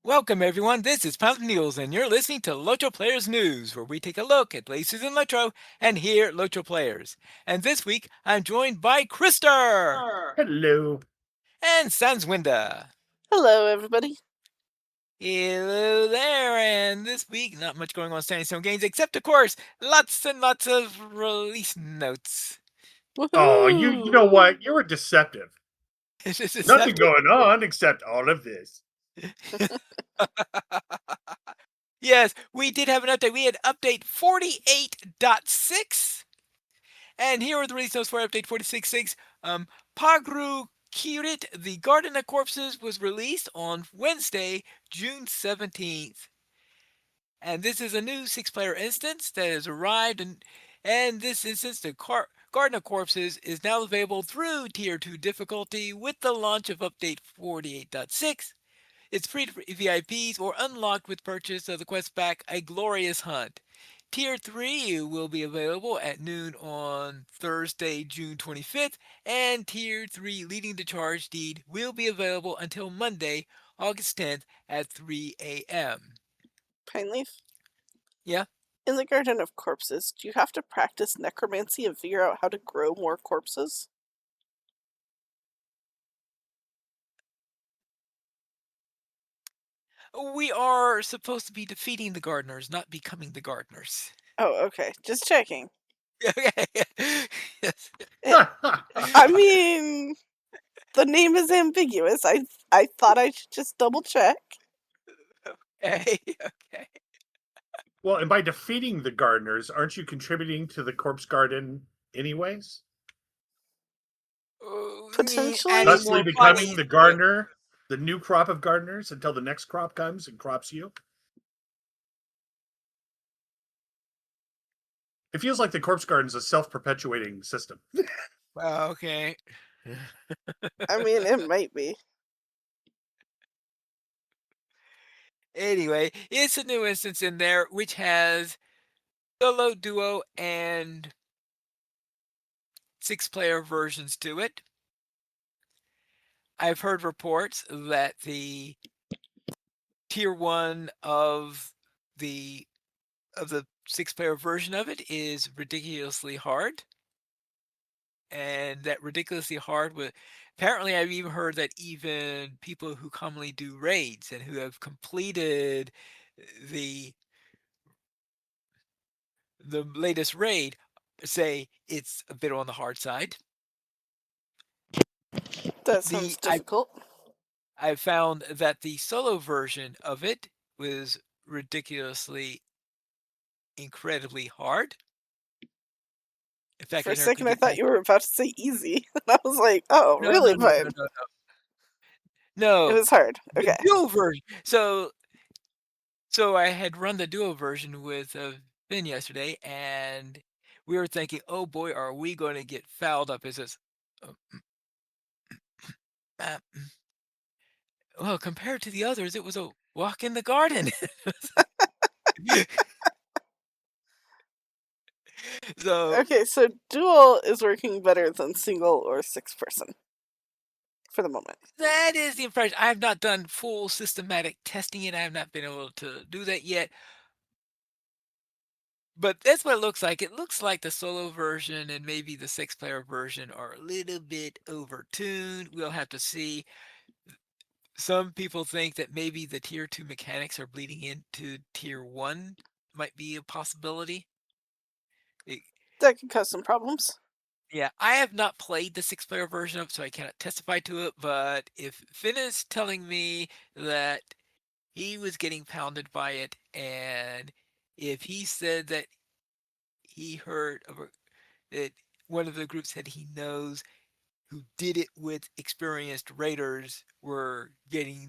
Welcome, everyone. This is Pumpkin Mules, and you're listening to LOTRO Players News, where we take a look at places in LOTRO and hear LOTRO players. And this week, I'm joined by Krister Hello. and Sanswinda. Hello, everybody. Hello there. And this week, not much going on Standing Stone Games, except, of course, lots and lots of release notes. Oh, you know Woohoo! what? You were deceptive. Is this Nothing deceptive? going on except all of this. Yes, we did have an update. We had update 48.6. And here are the release notes for update 46.6. Pagru Kirit, The Garden of Corpses, was released on Wednesday, June 17th. And this is a new 6-player instance that has arrived, and this instance, the Garden of Corpses, is now available through Tier 2 difficulty with the launch of update 48.6. It's free to VIPs or unlocked with purchase of the quest pack A Glorious Hunt. Tier 3 will be available at noon on Thursday, June 25th, and Tier 3 Leading the Charge deed will be available until Monday, August 10th at 3 a.m. Pineleaf, Yeah? in the Garden of Corpses, do you have to practice necromancy and figure out how to grow more corpses? We are supposed to be defeating the gardeners, not becoming the gardeners. Oh, okay. Just checking. Okay. Yes. I mean, the name is ambiguous. I thought I should just double check. Okay. Okay. Well, and by defeating the gardeners, aren't you contributing to the corpse garden anyways? Potentially. Adding Thusly more becoming bodies the to it. gardener, the new crop of gardeners until the next crop comes and crops you? It feels like the corpse garden is a self-perpetuating system. Well, okay. I mean, it might be. Anyway, it's a new instance in there which has solo, duo, and 6-player versions to it. I've heard reports that the tier 1 of the 6-player version of it is ridiculously hard. And that ridiculously hard with apparently I've even heard that even people who commonly do raids and who have completed the the latest raid say it's a bit on the hard side. That The sounds difficult. I found that the solo version of it was ridiculously incredibly hard. In fact, For I a never could second, I get thought past. you were about to say easy. I was like, oh, No, no, really, no, no, bud? no, no. It No, was hard. the Okay. duo version. So I had run the duo version with Finn yesterday, and we were thinking, "Oh boy, are we going to get fouled up?" Is this? Uh, uh, well, compared to the others, it was a walk in the garden. So Okay, so dual is working better than single or 6-person for the moment. that is the impression. I have not done full systematic testing yet. I have not been able to do that yet. But that's what it looks like. It looks like the solo version and maybe the 6-player version are a little bit overtuned. We'll have to see. Some people think that maybe the tier 2 mechanics are bleeding into tier 1 might be a possibility. It- That could cause some problems. yeah, I have not played the 6-player version of it, so I cannot testify to it, but if Finn is telling me that he was getting pounded by it, and if he said that he heard of that one of the groups said he knows who did it with experienced raiders were getting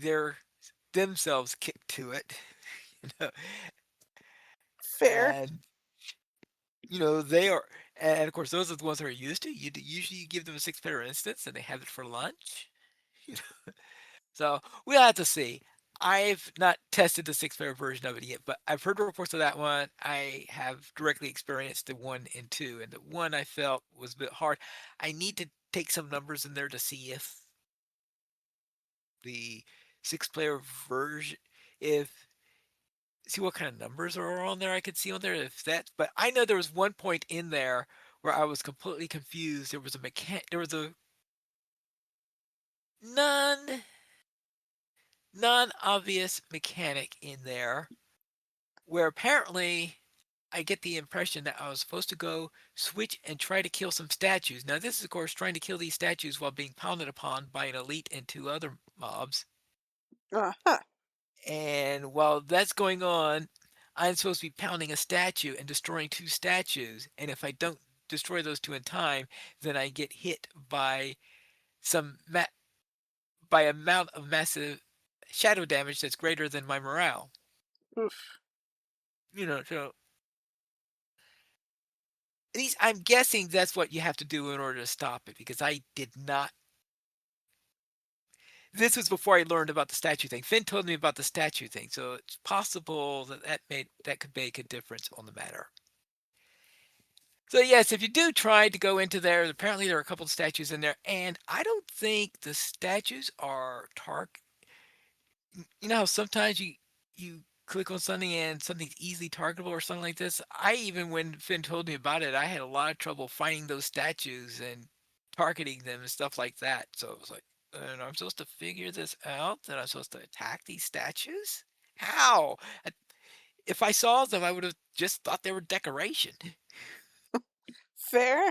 themselves kicked to it. You know, Fair. and they are, and of course those are the ones that are used to. Usually you give them a 6-player instance and they have it for lunch. You know? So we'll have to see. I've not tested the 6-player version of it yet, but I've heard reports of that one. I have directly experienced the 1 and 2, and the one I felt was a bit hard. I need to take some numbers in there to see if the 6-player version, if see what kind of numbers are on there I could see on there if that but I know there was one point in there where I was completely confused. There was a non non-obvious mechanic in there where apparently I get the impression that I was supposed to go switch and try to kill some statues. Now this is of course trying to kill these statues while being pounded upon by an elite and two other mobs. Uh-huh. And while that's going on, I'm supposed to be pounding a statue and destroying two statues. And if I don't destroy those two in time, then I get hit by some by amount of massive shadow damage that's greater than my morale. Oof. So at least I'm guessing that's what you have to do in order to stop it because I did not. This was before I learned about the statue thing. Finn told me about the statue thing, so it's possible that could make a difference on the matter. So yes, if you do try to go into there, apparently there are a couple of statues in there, and I don't think the statues are target. You know how sometimes you click on something and something's easily targetable or something like this. I even when Finn told me about it, I had a lot of trouble finding those statues and targeting them and stuff like that. So it was like, and I'm supposed to figure this out that I'm supposed to attack these statues. How? If I saw them, I would have just thought they were decoration. Fair.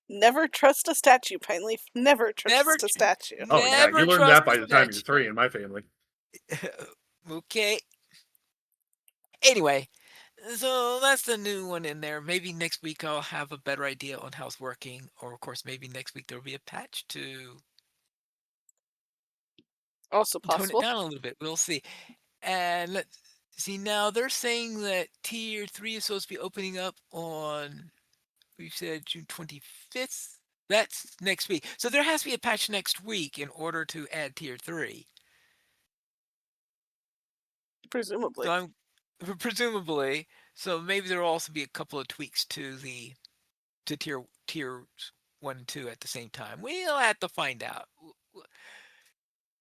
Never trust a statue, Pineleaf. Never Never, trust a statue. Oh yeah, you never learned that trust by a the time you're statue. 3 in my family. Okay. Anyway, so that's the new one in there. Maybe next week I'll have a better idea on how it's working, or of course maybe next week there'll be a patch to Also tone it possible. down a little bit. We'll see. And let's see now they're saying that tier 3 is supposed to be opening up on we said June 25th. That's next week. So there has to be a patch next week in order to add tier 3. So Presumably. I'm presumably so maybe there'll also be a couple of tweaks to the to tiers 1 and 2 at the same time. We'll have to find out.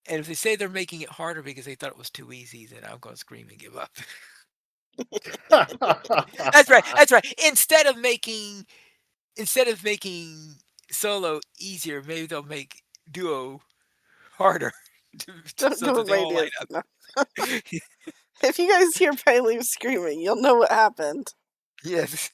And if they say they're making it harder because they thought it was too easy, then I'm going to scream and give up. That's right. That's right. Instead of making solo easier, maybe they'll make duo harder Don't so go that with they my all line ideas. up. No. If you guys hear Pineleaf screaming, you'll know what happened. Yes.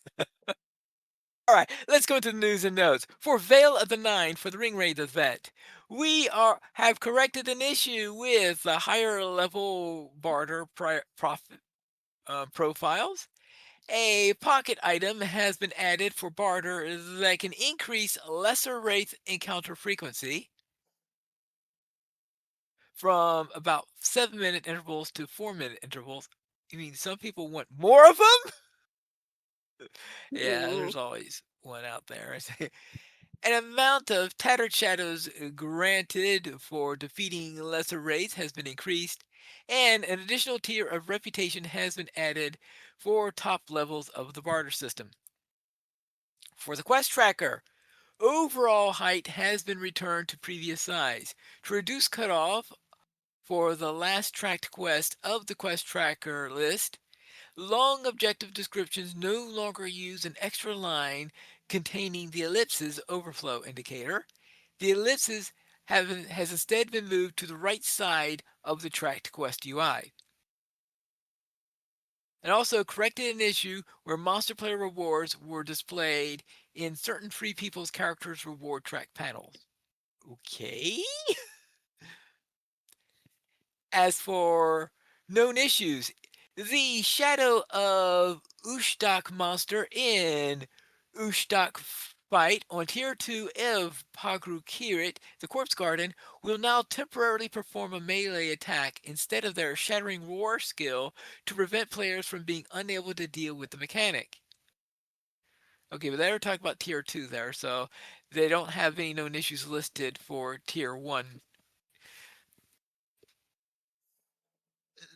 All right, let's go into the news and notes. For Veil of the Nine for the Ring Raid event, we have corrected an issue with the higher level barter profit profiles. A pocket item has been added for barter that can increase lesser wraith encounter frequency from about 7-minute intervals to 4-minute intervals. You mean some people want more of them? Yeah, Mm, there's always one out there. An amount of tattered shadows granted for defeating lesser raids has been increased, and an additional tier of reputation has been added for top levels of the barter system. For the quest tracker, overall height has been returned to previous size. To reduce cutoff for the last tracked quest of the quest tracker list, long objective descriptions no longer use an extra line containing the ellipses overflow indicator. The ellipses has instead been moved to the right side of the tracked quest UI. And also corrected an issue where monster player rewards were displayed in certain free people's characters reward track panels. Okay. As for known issues, the shadow of Ushdak monster in Ushdak fight on tier 2 of Pagru Kirit, the Corpse Garden, will now temporarily perform a melee attack instead of their Shattering Roar skill to prevent players from being unable to deal with the mechanic. Okay, but they were talking about tier 2 there, so they don't have any known issues listed for tier 1.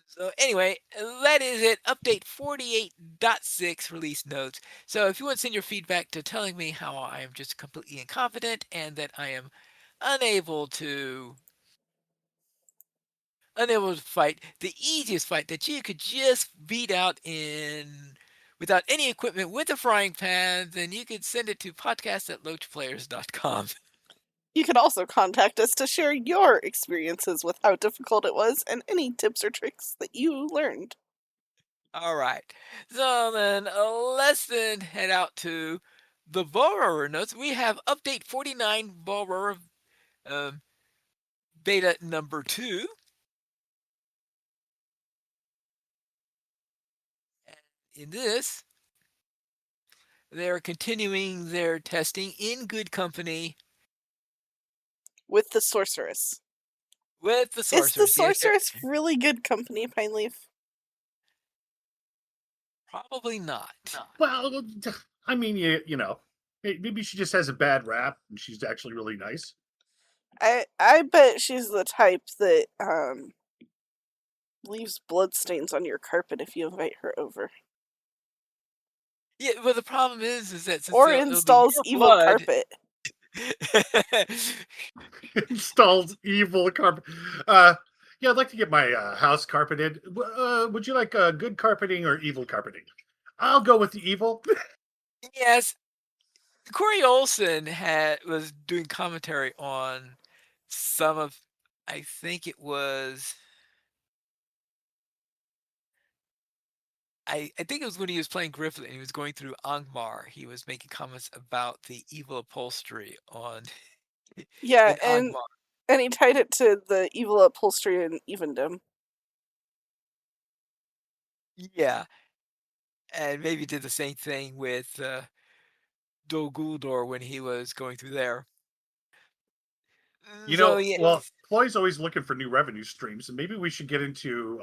So anyway, that is it. Update 48.6 release notes. So if you want to send your feedback to telling me how I am just completely incompetent and that I am unable to unable to fight, the easiest fight that you could just beat out in without any equipment with a frying pan, then you could send it to podcast@loachplayers.com. You can also contact us to share your experiences with how difficult it was and any tips or tricks that you learned. All right. So then let's then head out to the borrower notes. We have update 49 borrower um, beta number 2. In this, they're continuing their testing in good company With the sorceress. with the Is the sorcerers. Yes, they're sorceress really good company, Pine Leaf? probably not. Well, I mean, you know, maybe she just has a bad rap and she's actually really nice. I bet she's the type that leaves bloodstains on your carpet if you invite her over. Yeah, well, the problem is that since Or there'll be installs more evil blood. carpet. Installed evil carpet. Yeah, I'd like to get my house carpeted. Would you like good carpeting or evil carpeting? I'll go with the evil. Yes, Corey Olson was doing commentary on some of, I think it was, I think it was when he was playing Griffith and he was going through Angmar. He was making comments about the evil upholstery on Yeah, in Angmar. and he tied it to the evil upholstery in Evendom. Yeah, and maybe did the same thing with Dol Guldur when he was going through there. You So know, yeah, well, Chloe's always looking for new revenue streams, and maybe we should get into.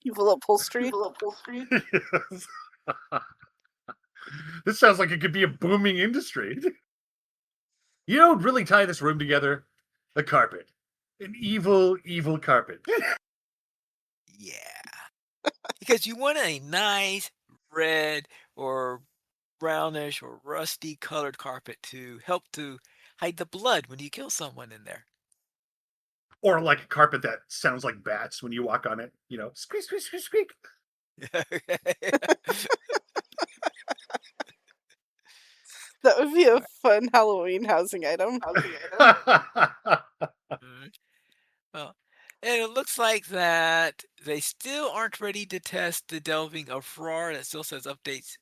Evil upholstery. This sounds like it could be a booming industry. You know, what would really tie this room together? A carpet, an evil, evil carpet. yeah, because you want a nice red or brownish or rusty colored carpet to help to hide the blood when you kill someone in there. Or like a carpet that sounds like bats when you walk on it. You know, squeak, squeak, squeak, squeak. That would be a fun Halloween housing item. Mm, well, and it looks like that they still aren't ready to test the delving of Farrar. That still says updates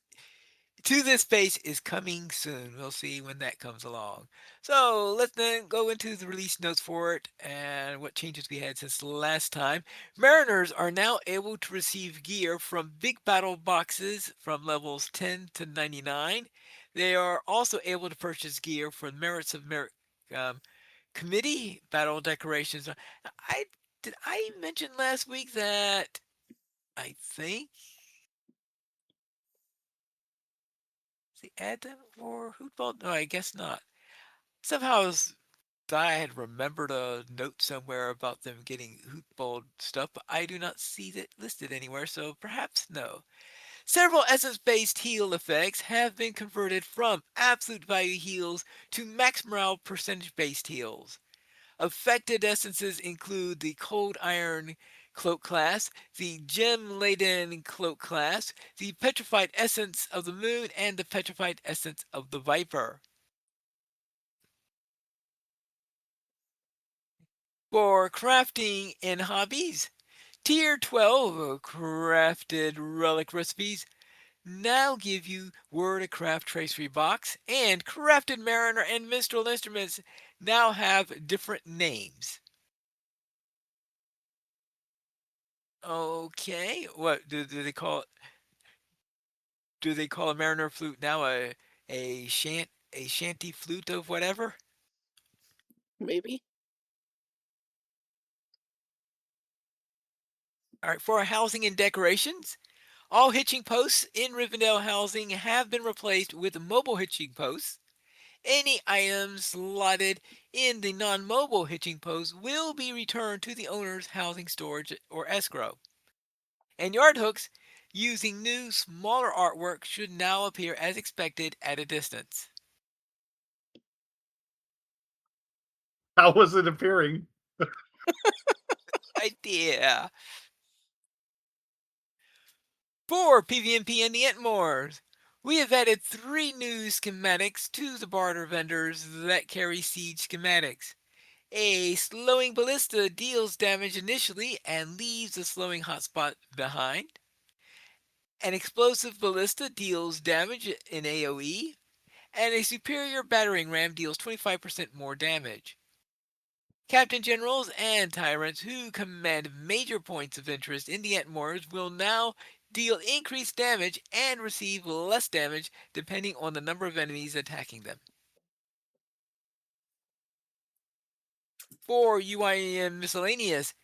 to this space is coming soon. We'll see when that comes along. So let's then go into the release notes for it and what changes we had since the last time. Mariners are now able to receive gear from big battle boxes from levels 10 to 99. They are also able to purchase gear from Merits of Merit Committee battle decorations. I mention last week that I think they add them for Hootball? No, I guess not. Somehow I had remembered a note somewhere about them getting Hootball stuff, but I do not see that listed anywhere, so perhaps no. Several essence-based heal effects have been converted from absolute value heals to max morale percentage-based heals. Affected essences include the Cold Iron Cloak class, the Gem Laden Cloak class, the Petrified Essence of the Moon, and the Petrified Essence of the Viper. For crafting and hobbies, Tier 12 crafted relic recipes now give you Word of Craft Tracery Box, and Crafted Mariner and Minstrel instruments now have different names. Okay, what do they call it? Do they call a mariner flute now a shanty flute of whatever? Maybe. All right, for housing and decorations, all hitching posts in Rivendell housing have been replaced with mobile hitching posts. Any items slotted in the non-mobile hitching post will be returned to the owner's housing storage or escrow. And yard hooks using new, smaller artwork should now appear as expected at a distance. How was it appearing? idea. For PvMP and the Entmores, we have added 3 new schematics to the barter vendors that carry siege schematics. A slowing ballista deals damage initially and leaves a slowing hotspot behind. An explosive ballista deals damage in AoE, and a superior battering ram deals 25% more damage. Captain Generals and Tyrants who command major points of interest in the Entmores will now deal increased damage and receive less damage depending on the number of enemies attacking them. For UIM Miscellaneous,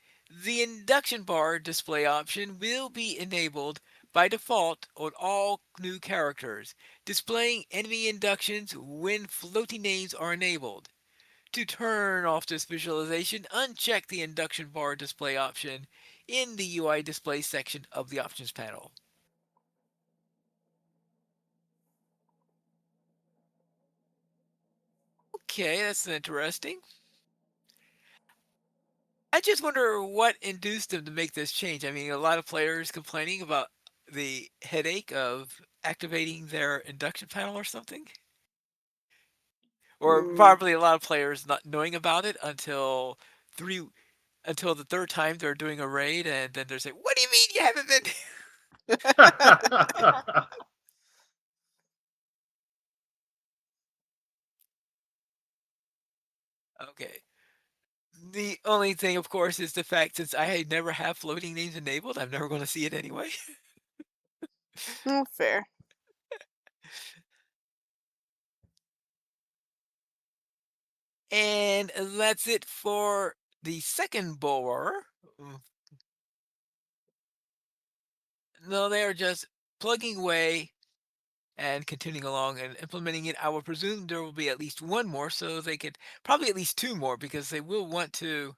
the induction bar display option will be enabled by default on all new characters, displaying enemy inductions when floating names are enabled. To turn off this visualization, uncheck the induction bar display option in the UI display section of the options panel. Okay, that's interesting. I just wonder what induced them to make this change. I mean, a lot of players complaining about the headache of activating their induction panel or something. Or Hmm. probably a lot of players not knowing about it three until the third time they're doing a raid, and then they're saying, "What do you mean you haven't been?" Okay. The only thing, of course, is the fact since I never have floating names enabled, I'm never going to see it anyway. Fair. And that's it for the second bore. No, they are just plugging away and continuing along and implementing it. I would presume there will be at least one more, so they could probably at least two more because they will want to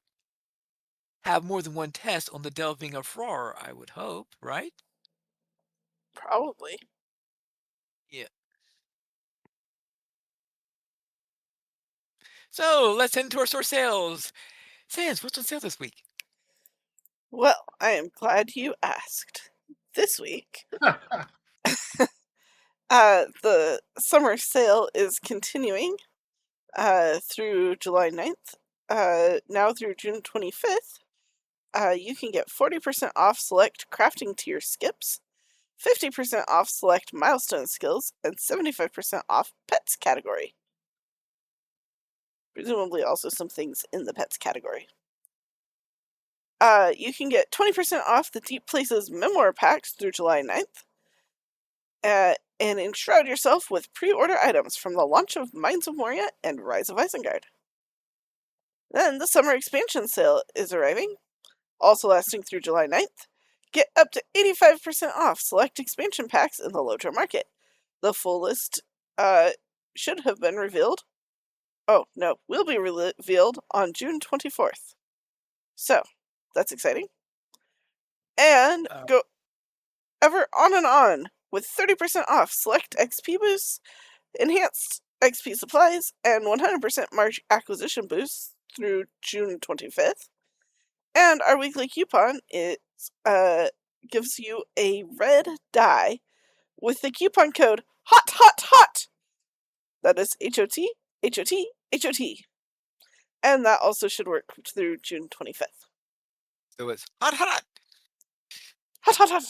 have more than one test on the delving of Fror, I would hope, right? Probably. Yeah. So let's head into our store sales. Sans, what's on sale this week? Well, I am glad you asked. This week, the summer sale is continuing through July 9th. Now through June 25th, you can get 40% off select crafting tier skips, 50% off select milestone skills, and 75% off pets category. Presumably also some things in the pets category. You can get 20% off the Deep Places Memoir packs through July 9th. And enshroud yourself with pre-order items from the launch of Mines of Moria and Rise of Isengard. Then the summer expansion sale is arriving, also lasting through July 9th. Get up to 85% off select expansion packs in the LOTRO market. The full list should have been revealed. Oh, no, will be revealed on June 24th. So, that's exciting. And go ever on and on with 30% off select XP boosts, enhanced XP supplies, and 100% March acquisition boosts through June 25th. And our weekly coupon gives you a red die with the coupon code HOT HOT HOT. That is HOT HOT HOT. And that also should work through June 25th. So it's hot, hot, hot. Hot hot hot.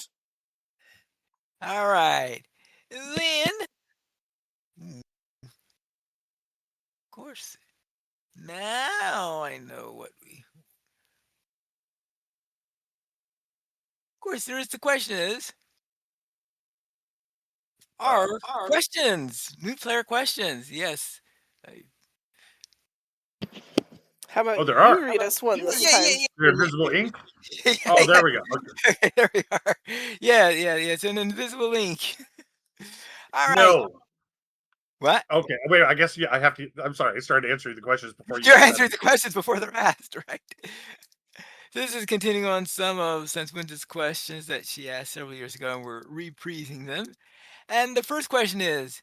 All right. Then, of course, now I know what we. Of course, there is the question is, are questions, new player questions. Yes. How about Oh, there you are. read us one this Yeah, time? yeah, The invisible ink. yeah. Oh, Yeah, there we go. Okay. yeah. There we are. Yeah, yeah, yeah. It's an invisible link. All right. No. What? Okay. Wait. I guess yeah. I have to. I'm sorry. I started answering the questions before you You're got that. answering the questions before they're asked, right? This is continuing on some of Sense questions that she asked several years ago, and we're reprising them. And the first question is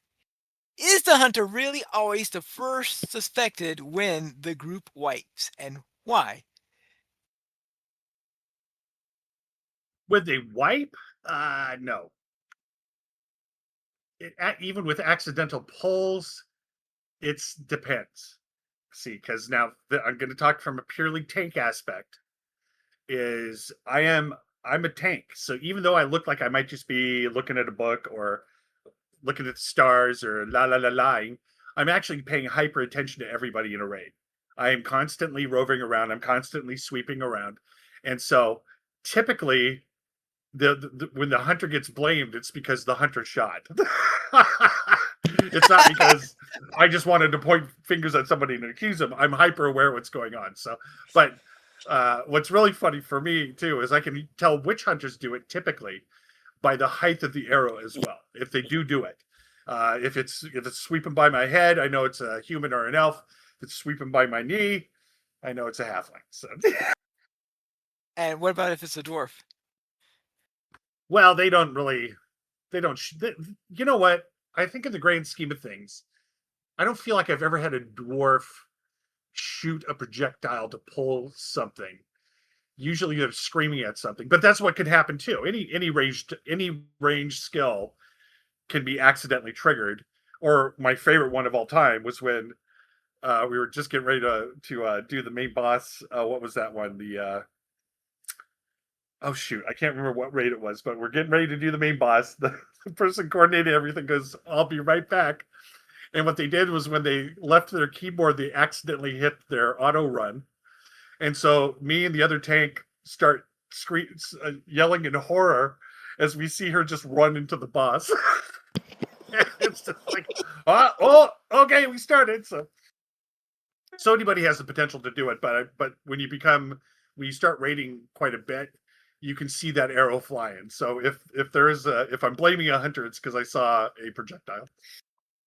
the hunter really always the first suspected when the group wipes, and why? Would they wipe? No. Even with accidental pulls, it's depends. See, because now I'm going to talk from a purely tank aspect. Is I'm a tank, so even though I look like I might just be looking at a book or looking at the stars or la la la lying, I'm actually paying hyper attention to everybody in a raid. I am constantly roving around. I'm constantly sweeping around, and so typically when the hunter gets blamed, it's because the hunter shot. It's not because I just wanted to point fingers at somebody and accuse them. I'm hyper aware of what's going on. So, but what's really funny for me too is I can tell which hunters do it typically by the height of the arrow as well. If they do it, if it's sweeping by my head, I know it's a human or an elf. If it's sweeping by my knee, I know it's a halfling. So, And what about if it's a dwarf? well, they don't really they don't you know what, I think in the grand scheme of things, I don't feel like I've ever had a dwarf shoot a projectile to pull something. Usually they're screaming at something, but that's what could happen too. Any range skill can be accidentally triggered. Or my favorite one of all time was when we were just getting ready to do the main boss. What was that one? The oh shoot, I can't remember what raid it was, but we're getting ready to do the main boss. The person coordinating everything goes, "I'll be right back." And what they did was when they left their keyboard, they accidentally hit their auto run. And so me and the other tank start yelling in horror as we see her just run into the boss. It's just like, oh, okay, we started. So anybody has the potential to do it, but when you start rating quite a bit, you can see that arrow flying. So if I'm blaming a hunter, it's because I saw a projectile.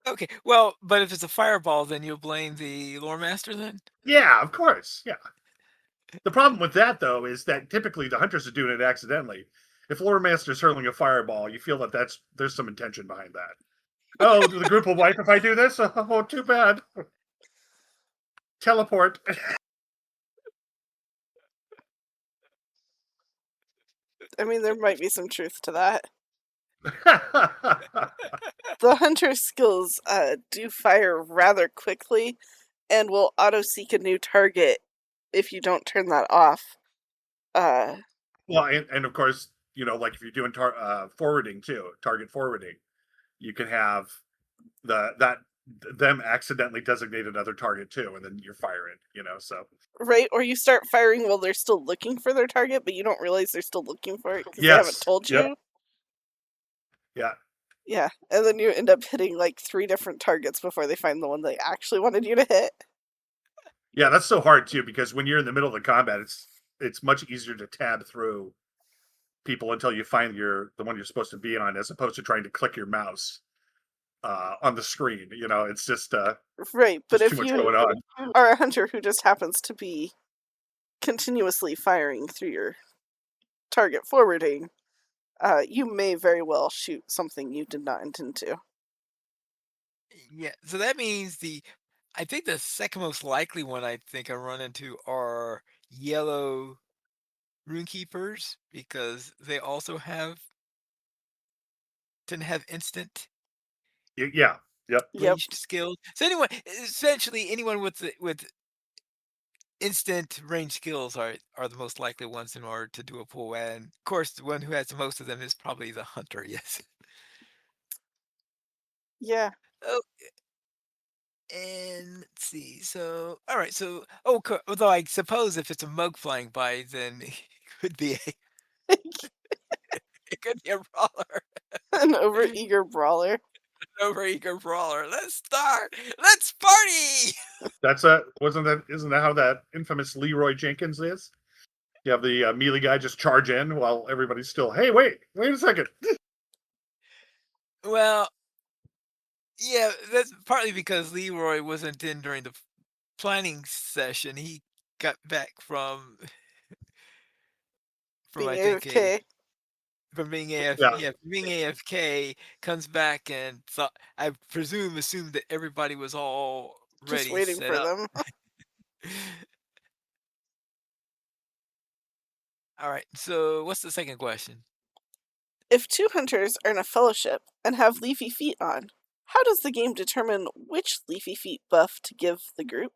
Okay, well, but if it's a fireball, then you'll blame the lore master then? Yeah, of course. Yeah. The problem with that though is that typically the hunters are doing it accidentally. If lore master's hurling a fireball, you feel that there's some intention behind that. Oh, the group will wipe if I do this. Oh, too bad. Teleport. I mean, there might be some truth to that. The hunter skills do fire rather quickly and will auto seek a new target if you don't turn that off. Well, and of course, like if you're doing forwarding too, target forwarding, you can have that them accidentally designate another target too, and then you're firing. So Right, or you start firing while they're still looking for their target, but you don't realize they're still looking for it because they haven't yes, told yep, you. yeah, Yeah, and then you end up hitting like 3 different targets before they find the one they actually wanted you to hit. yeah. That's so hard too because when you're in the middle of the combat, it's much easier to tab through people until you find the one you're supposed to be on, as opposed to trying to click your mouse on the screen. It's Right, but just too if much you going on. are a hunter who just happens to be continuously firing through your target forwarding, you may very well shoot something you did not intend to. Yeah, so that means I think the second most likely one I think I run into are yellow runekeepers because they also tend to have instant Yeah, yep. Yep. ranged skills. So essentially anyone with instant range skills are the most likely ones in order to do a pull. And of course, the one who has the most of them is probably the hunter. Yes. Yeah. Oh, and let's see. So, all right. So, although I suppose if it's a mug flying by, then it could be it could be a brawler, An overeager brawler. an overeager brawler. Let's start. Let's party. That's isn't that how that infamous Leroy Jenkins is? You have the melee guy just charge in while everybody's still, hey, wait a second. Well, yeah, that's partly because Leroy wasn't in during the planning session. He got back from Being I think a AFK. from being Yeah, from being AFK, comes back and thought I assumed that everybody was all Just ready, waiting set for up. them. All right. So, what's the second question? If two hunters are in a fellowship and have leafy feet on, how does the game determine which leafy feet buff to give the group?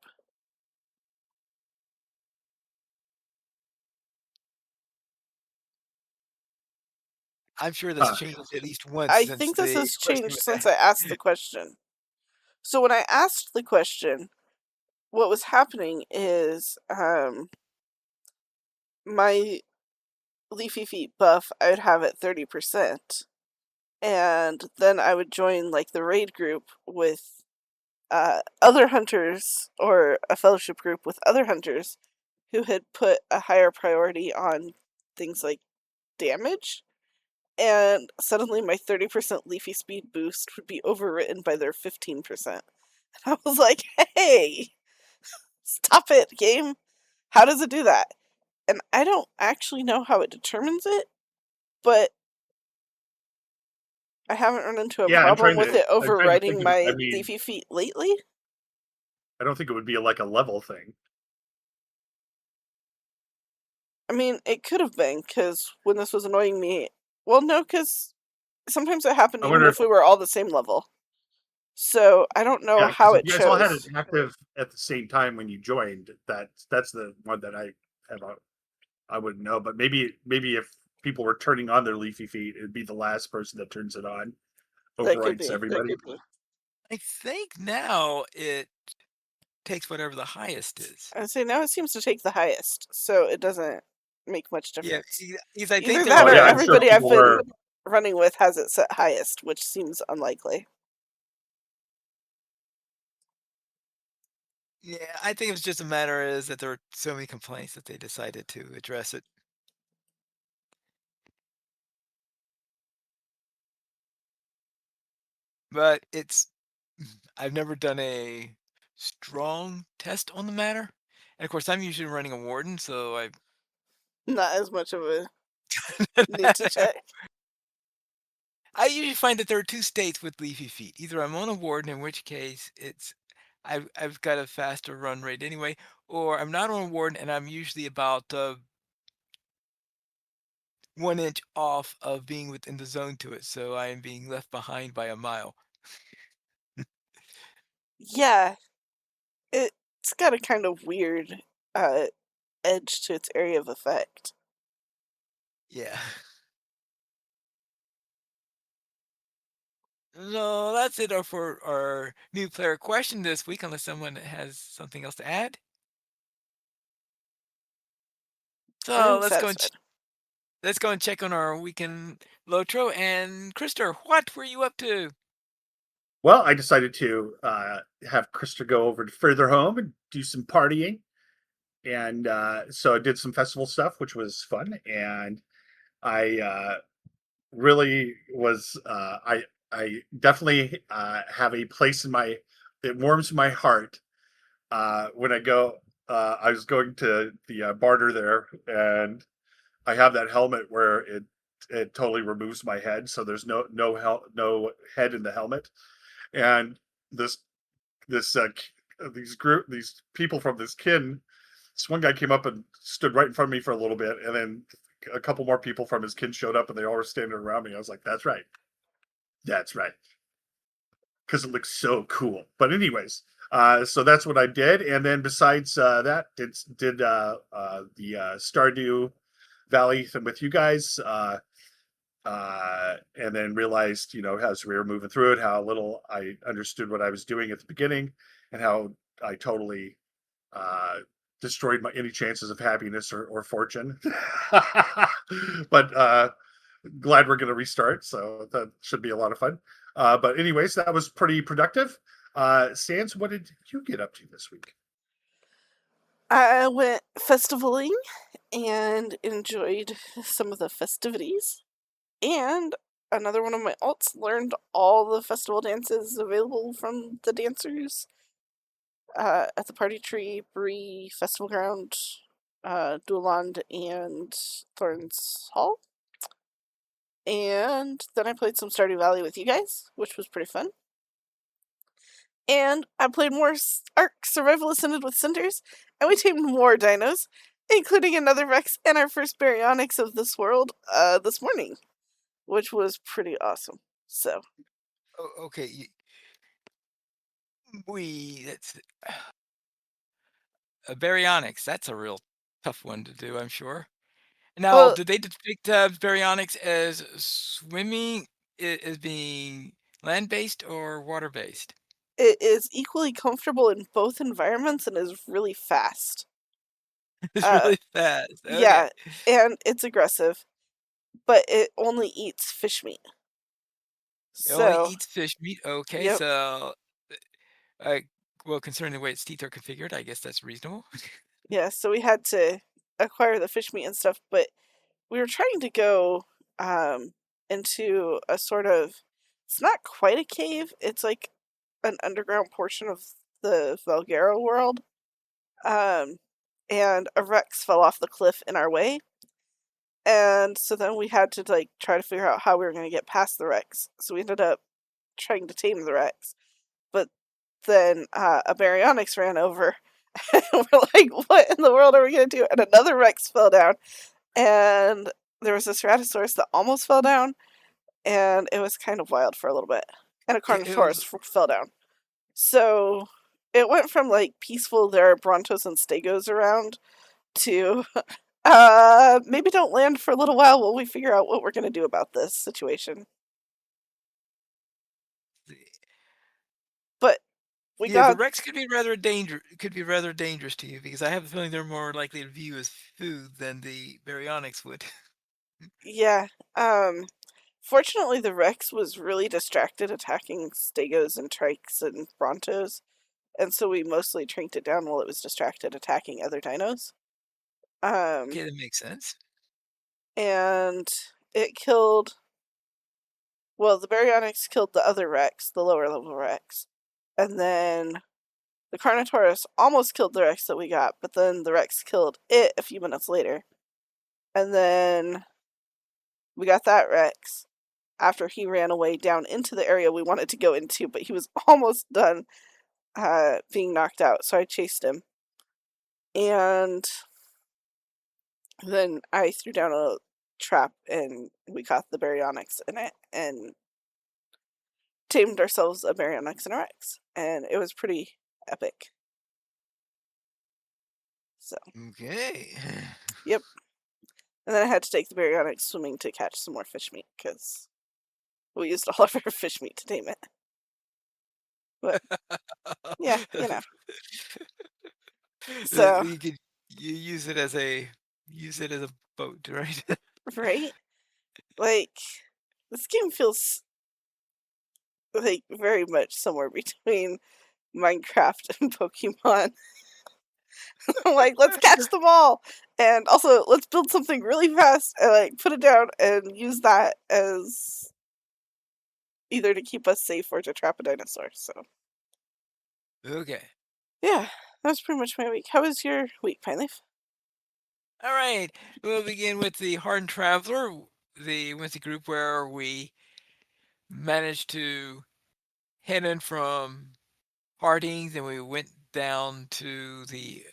I'm sure this Uh, changed at least once I since think this the has question changed was since asked. I asked the question. So when I asked the question, what was happening is my leafy feet buff I would have at 30%, and then I would join like the raid group with other hunters, or a fellowship group with other hunters who had put a higher priority on things like damage, and suddenly my 30% leafy speed boost would be overwritten by their 15%. And I was like, hey, stop it, game. How does it do that? And I don't actually know how it determines it, but I haven't run into a yeah, problem with it I'm trying to think overriding of it. I my mean, leafy feet lately. I don't think it would be like a level thing. I mean, it could have been, because when this was annoying me, well, no, because sometimes it happened I even wonder if if we were all the same level. So I don't know yeah, because how if it you guys all had it chose. active at the same time when you joined, that's the one that I have. I wouldn't know, but maybe if people were turning on their leafy feet, it'd be the last person that turns it on, That could overwrites be. everybody. I think now it takes whatever the highest is. I say now it seems to take the highest, so it doesn't make much Yeah, difference. because I think Either there that Oh or yeah, were. I'm sure everybody I've people been were. running with has it set highest, which seems unlikely. Yeah, I think it was just a matter is that there were so many complaints that they decided to address it. But I've never done a strong test on the matter. And of course, I'm usually running a warden, so Not as much of a need to check. I usually find that there are two states with leafy feet. Either I'm on a warden, in which case I've got a faster run rate anyway, or I'm not on a warden and I'm usually about 1 inch off of being within the zone to it, so I am being left behind by a mile. Yeah, it's got a kind of weird uh, edge to its area of effect. Yeah. No, that's it for our new player question this week, unless someone has something else to add. So I'm satisfied. let's go and check on our weekend Lotro. And Krister, what were you up to? Well, I decided to have Krista go over to further home and do some partying, and so I did some festival stuff, which was fun, and I really was. I definitely have a place in my. It warms my heart when I go. I was going to the barter there, and I have that helmet where it totally removes my head, so there's no head in the helmet, and this these people from this kin. This one guy came up and stood right in front of me for a little bit, and then a couple more people from his kin showed up, and they all were standing around me. I was like, that's right, because it looks so cool. But anyways, so that's what I did, and then besides that, did the Stardew Valley thing with you guys. And then realized, as we were moving through it, how little I understood what I was doing at the beginning, and how I totally uh, destroyed my any chances of happiness or fortune. But glad we're going to restart, so that should be a lot of fun. But anyways, that was pretty productive. Sans, what did you get up to this week? I went festivaling and enjoyed some of the festivities. And another one of my alts learned all the festival dances available from the dancers at the Party Tree, Bree, Festival Ground, Dueland, and Thorns Hall. And then I played some Stardew Valley with you guys, which was pretty fun. And I played more Ark Survival Ascended with Cinders, and we tamed more dinos, including another Rex and our first baryonyx of this world this morning, which was pretty awesome. So, Okay, that's baryonyx. That's a real tough one to do, I'm sure. Now, well, did they depict baryonyx as swimming, as being land-based or water-based? it is equally comfortable in both environments and is really fast. It's Uh, really fast. Okay. yeah, and it's aggressive, but it only eats fish meat. It only So, eats fish meat. Okay, yep, so uh, well, considering the way its teeth are configured, I guess that's reasonable. yeah. So we had to acquire the fish meat and stuff, but we were trying to go um, into a sort of. It's not quite a cave. It's like an underground portion of the Valguero world. Um, and a Rex fell off the cliff in our way. And so then we had to like try to figure out how we were going to get past the Rex. So we ended up trying to tame the Rex. But then a Baryonyx ran over. And we're like, what in the world are we going to do? And another Rex fell down. And there was a Ceratosaurus that almost fell down. And it was kind of wild for a little bit. And a It was Carnotaurus fell down. So it went from like peaceful, there are Brontos and Stegos around, to maybe don't land for a little while while we figure out what we're going to do about this situation. But we yeah, the got, Rex could be rather dangerous to you because I have a feeling they're more likely to view as food than the baryonyx would. yeah. Fortunately, the Rex was really distracted attacking Stegos and Trikes and Brontos, and so we mostly tranked it down while it was distracted attacking other dinos. Okay, that makes sense. And it killed. Well, the Baryonyx killed the other Rex, the lower level Rex, and then the Carnotaurus almost killed the Rex that we got, but then the Rex killed it a few minutes later. And then we got that Rex after he ran away down into the area we wanted to go into, but he was almost done being knocked out, so I chased him. And then I threw down a trap and we caught the Baryonyx in it and tamed ourselves a Baryonyx and a Rex. And it was pretty epic. So, Okay. yep. And then I had to take the Baryonyx swimming to catch some more fish meat because we used all of our fish meat to tame it. But yeah, you know. So, You could you use it as a boat, right? right? Like, this game feels like very much somewhere between Minecraft and Pokemon. Like, let's catch them all, and also let's build something really fast and like put it down and use that as either to keep us safe or to trap a dinosaur. So Okay. yeah, that's pretty much my week. How was your week, Pineleaf? All right. We'll begin with the Hardened Traveler, the group where we managed to head in from Hardings and we went down to the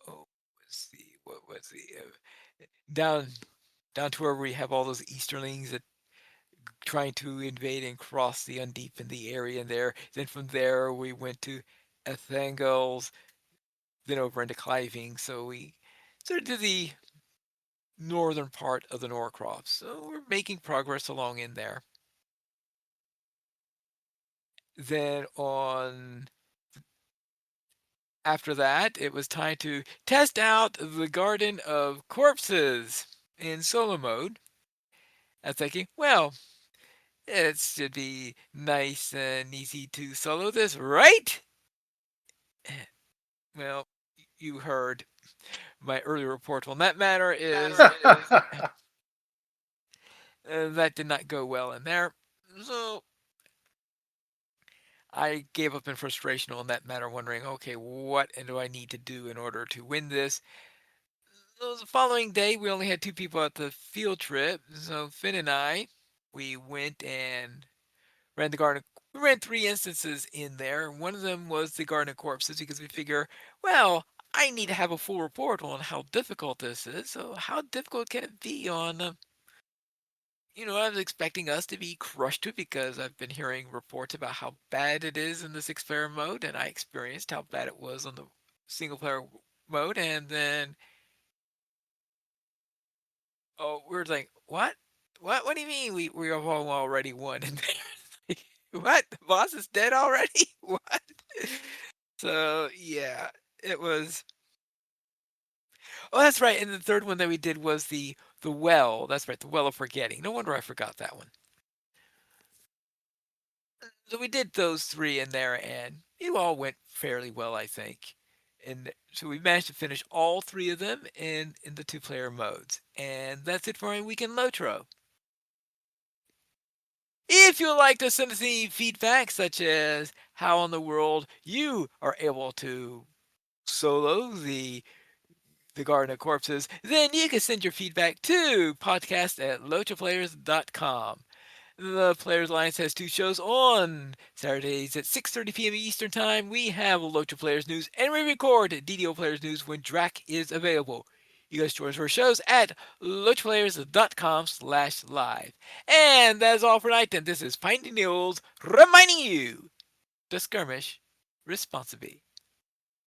oh, what was the down down to where we have all those Easterlings that trying to invade and cross the Undeep in the area there. Then from there we went to Ethangles, then over into Cliving. So we sort of did the northern part of the Norcross. So we're making progress along in there. Then on after that, it was time to test out the Garden of Corpses in solo mode. I'm thinking, well, it should be nice and easy to solo this, right? Well, you heard my earlier report on that matter is that did not go well in there. So I gave up in frustration on that matter, wondering, okay, what do I need to do in order to win this? So the following day, we only had two people at the field trip. So Finn and I, we went and ran the garden We ran three instances in there. One of them was the Garden of Corpses because we figure, well, I need to have a full report on how difficult this is. So how difficult can it be on I was expecting us to be crushed to it because I've been hearing reports about how bad it is in this experiment mode, and I experienced how bad it was on the single player mode, and then we were like, what? What do you mean we have already won? And what? The boss is dead already? What? So yeah, it was. Oh, that's right. And the third one that we did was the well. That's right, the well of forgetting. No wonder I forgot that one. So we did those three in there, and it all went fairly well, I think. And so we managed to finish all three of them in the two-player modes. And that's it for my weekend Lotro. If you'd like to send us any feedback, such as how in the world you are able to solo the Garden of Corpses, then you can send your feedback to podcast@lotraplayers.com. The Players Alliance has two shows on Saturdays at 6:30 p.m. Eastern Time. We have Lotra Players News, and we record DDO Players News when Drac is available. You guys join us for shows at lotraplayers.com/live. And that's all for tonight. And this is Finding the Olds reminding you to skirmish responsibly.